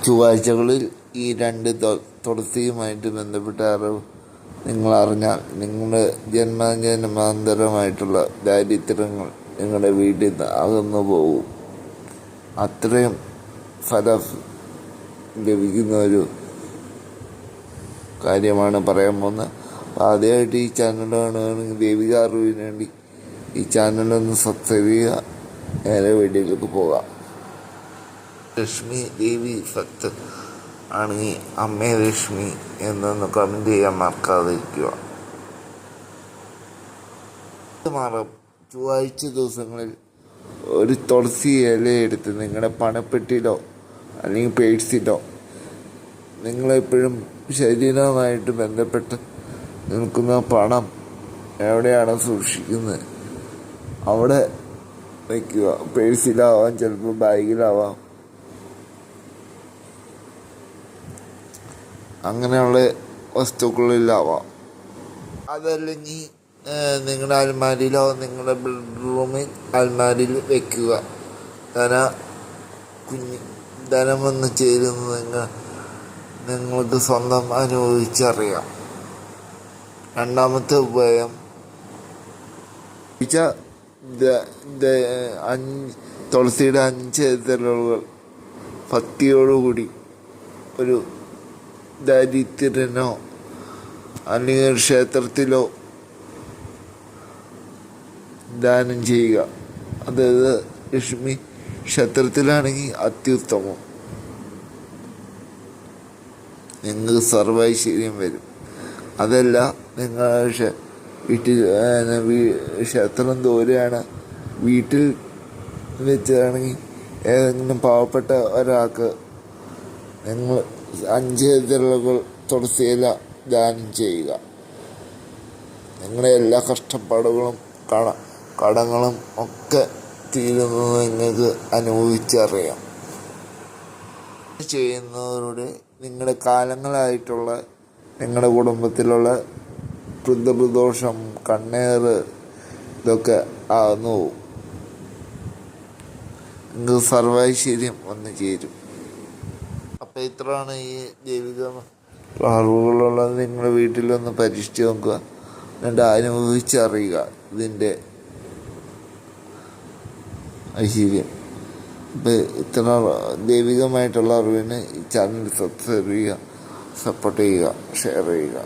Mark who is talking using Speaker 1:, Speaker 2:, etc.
Speaker 1: ചൊവ്വാഴ്ചകളിൽ ഈ രണ്ട് തുളസിയുമായിട്ട് ബന്ധപ്പെട്ട അറിവ് നിങ്ങൾ അറിഞ്ഞാൽ നിങ്ങളുടെ ജന്മജന്മാന്തരമായിട്ടുള്ള ദാരിദ്ര്യങ്ങൾ നിങ്ങളുടെ വീട്ടിൽ നിന്ന് അകന്നു പോകും. അത്രയും ഫലം ലഭിക്കുന്ന ഒരു കാര്യമാണ് പറയാൻ പോകുന്നത്. അപ്പോൾ ആദ്യമായിട്ട് ഈ ചാനൽ കാണുകയാണെങ്കിൽ ദൈവിക അറിവിന് വേണ്ടി ഈ ചാനലൊന്ന് സബ്സ്ക്രൈബ് ചെയ്യുക. നേരെ വീഡിയോയിലേക്ക് പോകാം. ലക്ഷ്മി ദേവി ഭക്തൻ ആണെങ്കിൽ അമ്മേ ലക്ഷ്മി എന്നൊന്ന് കമൻറ്റ് ചെയ്യാൻ മറക്കാതിരിക്കുക. ചൊവ്വാഴ്ച ദിവസങ്ങളിൽ ഒരു തുളസി ഇലയെടുത്ത് നിങ്ങളുടെ പണപ്പെട്ടിയിലോ അല്ലെങ്കിൽ പേഴ്സിലോ നിങ്ങളെപ്പോഴും ശരീരവുമായിട്ട് ബന്ധപ്പെട്ട് നിൽക്കുന്ന പണം എവിടെയാണ് സൂക്ഷിക്കുന്നത് അവിടെ വയ്ക്കുക. പേഴ്സിലാവാം, ചിലപ്പോൾ ബാഗിലാവാം. അങ്ങനെയുള്ള വസ്തുക്കളിലാവാം. അതല്ലെങ്കിൽ നിങ്ങളുടെ അൽമാരിയിലോ നിങ്ങളുടെ ബെഡ്റൂമിൽ അൽമാരിയിൽ വയ്ക്കുക. ധനം വന്ന് ചേരുന്നത് നിങ്ങൾക്ക് സ്വന്തം അനുഭവിച്ചറിയാം. രണ്ടാമത്തെ ഉപായം തുളസിയുടെ 5 ഇതളുകൾ ഭക്തിയോടുകൂടി ഒരു ദരിദ്രനോ അല്ലെങ്കിൽ ക്ഷേത്രത്തിലോ ദാനം ചെയ്യുക. അതായത് ലക്ഷ്മി ക്ഷേത്രത്തിലാണെങ്കിൽ അത്യുത്തമം. നിങ്ങൾക്ക് സർവൈശ്വര്യം വരും. അതല്ല നിങ്ങൾ വീട്ടിൽ ക്ഷേത്രം ദൂരെയാണ്, വീട്ടിൽ വെച്ചാണെങ്കിൽ ഏതെങ്കിലും പാവപ്പെട്ട ഒരാൾക്ക് നിങ്ങൾ 5 ഇതളുകൾ തുളസിയില ദാനം ചെയ്യുക. നിങ്ങളുടെ എല്ലാ കഷ്ടപ്പാടുകളും കടങ്ങളും ഒക്കെ തീരുന്നത് നിങ്ങൾക്ക് അനുഭവിച്ചറിയാം. ചെയ്യുന്നവരുടെ നിങ്ങളുടെ കാലങ്ങളായിട്ടുള്ള നിങ്ങളുടെ കുടുംബത്തിലുള്ള പിതൃദോഷം, കണ്ണേറ് ഇതൊക്കെ ആകുന്നു പോകും. നിങ്ങൾക്ക് സർവൈശ്വര്യം വന്നു ചേരും. അപ്പം ഇത്രയാണ് ഈ ദൈവിക അറിവുകളുള്ളത്. നിങ്ങളുടെ വീട്ടിലൊന്ന് പരീക്ഷിച്ച് നോക്കുക, എന്നിട്ട് അനുഭവിച്ചറിയുക ഇതിൻ്റെ ഐശ്വര്യം. ഇപ്പം ഇത്ര ദൈവികമായിട്ടുള്ള അറിവിന് ഈ ചാനൽ സബ്സ്ക്രൈബ് ചെയ്യുക, സപ്പോർട്ട് ചെയ്യുക, ഷെയർ ചെയ്യുക.